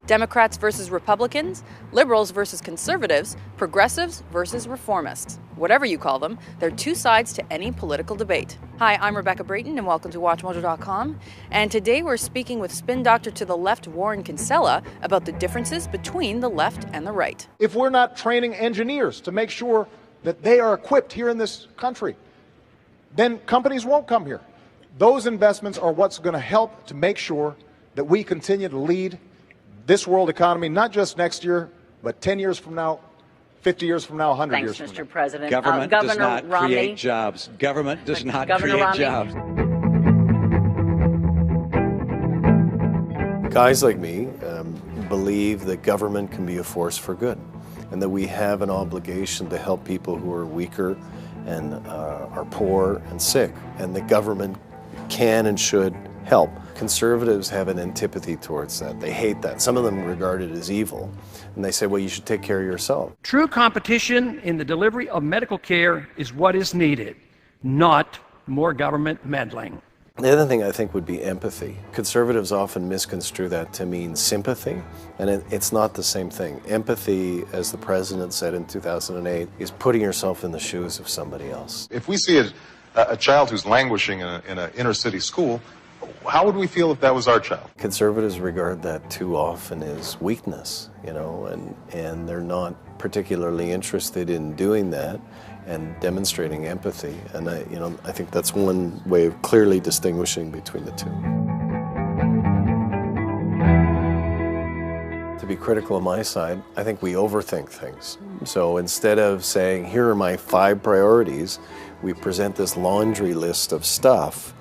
Democrats versus Republicans, liberals versus conservatives, progressives versus reformists. Whatever you call them, they're two sides to any political debate. Hi, I'm Rebecca Brayton, and welcome to WatchMojo.com. And today we're speaking with spin doctor to the left, Warren Kinsella, about the differences between the left and the right. If we're not training engineers to make sure that they are equipped here in this country, then companies won't come here. Those investments are what's going to help to make sure that we continue to lead this world economy, not just next year, but 10 years from now, 50 years from now, 100 years from now. Thanks, Mr. President. Government does not Romney. create jobs. Government does not Governor create Romney. jobs. Guys like me believe that government can be a force for good, and that we have an obligation to help people who are weaker and are poor and sick, and the government can and should help. Conservatives have an antipathy towards that. They hate that. Some of them regard it as evil, and they say, well, you should take care of yourself. True competition in the delivery of medical care is what is needed, not more government meddling. The other thing I think would be empathy. Conservatives often misconstrue that to mean sympathy, and it's not the same thing. Empathy, as the president said in 2008, is putting yourself in the shoes of somebody else. If we see a child who's languishing in an inner city school, how would we feel if that was our child? Conservatives regard that too often as weakness, and they're not particularly interested in doing that and demonstrating empathy. And I think that's one way of clearly distinguishing between the two. To be critical of my side, I think we overthink things. So instead of saying, here are my 5 priorities, we present this laundry list of stuff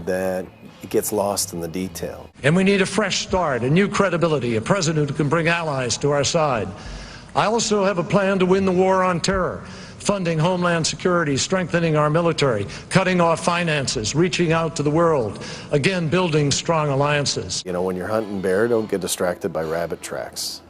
that it gets lost in the detail. And we need a fresh start, a new credibility, a president who can bring allies to our side. I also have a plan to win the war on terror, funding homeland security, strengthening our military, cutting off finances, reaching out to the world, again, building strong alliances. When you're hunting bear, don't get distracted by rabbit tracks.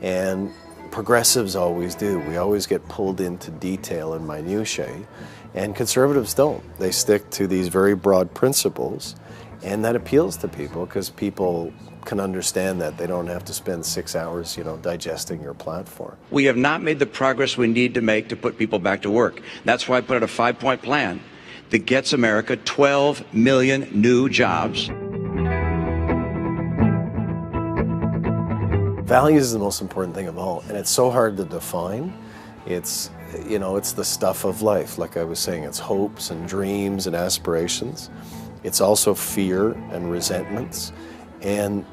And progressives always do. We always get pulled into detail and minutiae, and conservatives don't. They stick to these very broad principles, and that appeals to people because people can understand that they don't have to spend 6 hours, digesting your platform. We have not made the progress we need to make to put people back to work. That's why I put out a 5-point plan that gets America 12 million new jobs. Values is the most important thing of all, and it's so hard to define. It's the stuff of life. Like I was saying, it's hopes and dreams and aspirations. It's also fear and resentments. And,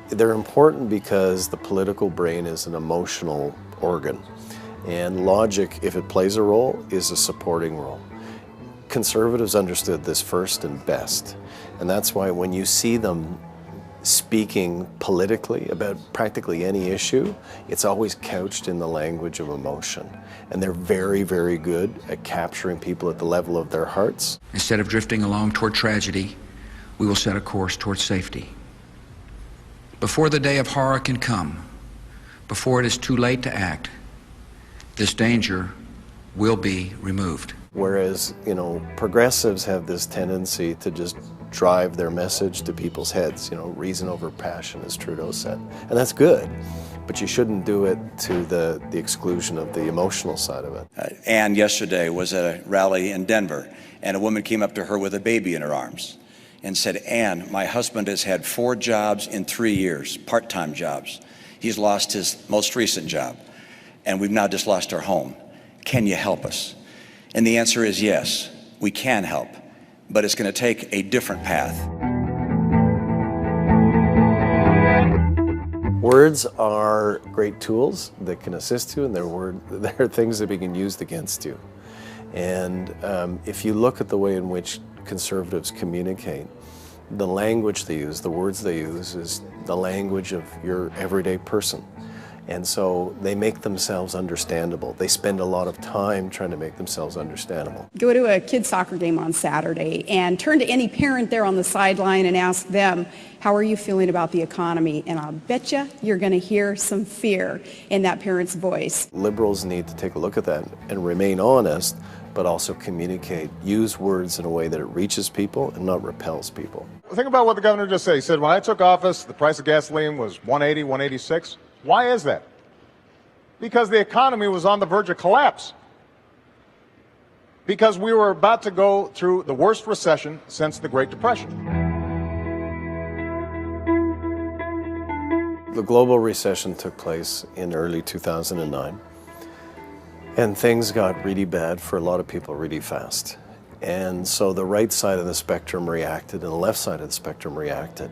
they're important because the political brain is an emotional organ. And logic, if it plays a role, is a supporting role. Conservatives understood this first and best. And that's why when you see them speaking politically about practically any issue, it's always couched in the language of emotion. And they're very, very good at capturing people at the level of their hearts. Instead of drifting along toward tragedy, we will set a course toward safety. Before the day of horror can come, before it is too late to act, this danger will be removed. Whereas, progressives have this tendency to just drive their message to people's heads, reason over passion, as Trudeau said. And that's good, but you shouldn't do it to the exclusion of the emotional side of it. Ann yesterday was at a rally in Denver, and a woman came up to her with a baby in her arms and said, Ann, my husband has had 4 jobs in 3 years, part-time jobs. He's lost his most recent job, and we've now just lost our home. Can you help us? And the answer is yes, we can help, but it's going to take a different path. Words are great tools that can assist you, and they're things that we can use against you. And if you look at the way in which conservatives communicate, the language they use, the words they use, is the language of your everyday person. And so they make themselves understandable. They spend a lot of time trying to make themselves understandable. Go to a kid's soccer game on Saturday and turn to any parent there on the sideline and ask them, how are you feeling about the economy? And I'll bet you're going to hear some fear in that parent's voice. Liberals need to take a look at that and remain honest, but also communicate, use words in a way that it reaches people and not repels people. Think about what the governor just said. He said, when I took office, the price of gasoline was $1.80, $1.86. Why is that? Because the economy was on the verge of collapse. Because we were about to go through the worst recession since the Great Depression. The global recession took place in early 2009, and things got really bad for a lot of people really fast. And so the right side of the spectrum reacted and the left side of the spectrum reacted.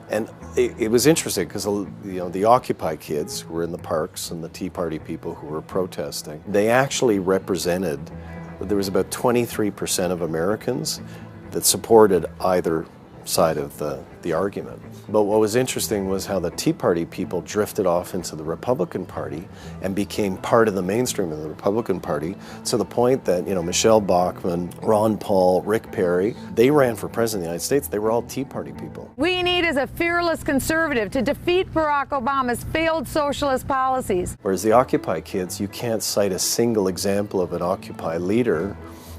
And it was interesting because the Occupy kids who were in the parks and the Tea Party people who were protesting, they actually represented, there was about 23% of Americans that supported either side of the argument. But what was interesting was how the Tea Party people drifted off into the Republican Party and became part of the mainstream of the Republican Party, to the point that, Michelle Bachmann, Ron Paul, Rick Perry, they ran for president of the United States. They were all Tea Party people. We need is a fearless conservative to defeat Barack Obama's failed socialist policies. Whereas the Occupy kids, you can't cite a single example of an Occupy leader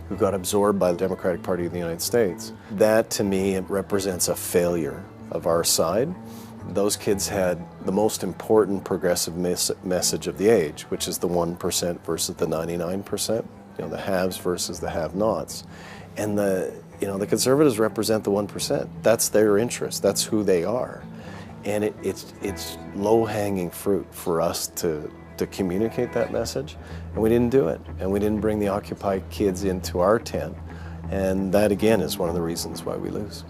who got absorbed by the Democratic Party of the United States. That, to me, it represents a failure of our side. Those kids had the most important progressive message of the age, which is the 1% versus the 99%, the haves versus the have-nots. And the conservatives represent the 1%. That's their interest. That's who they are. And it's low-hanging fruit for us to communicate that message, and we didn't do it. And we didn't bring the Occupy kids into our tent. And that, again, is one of the reasons why we lose.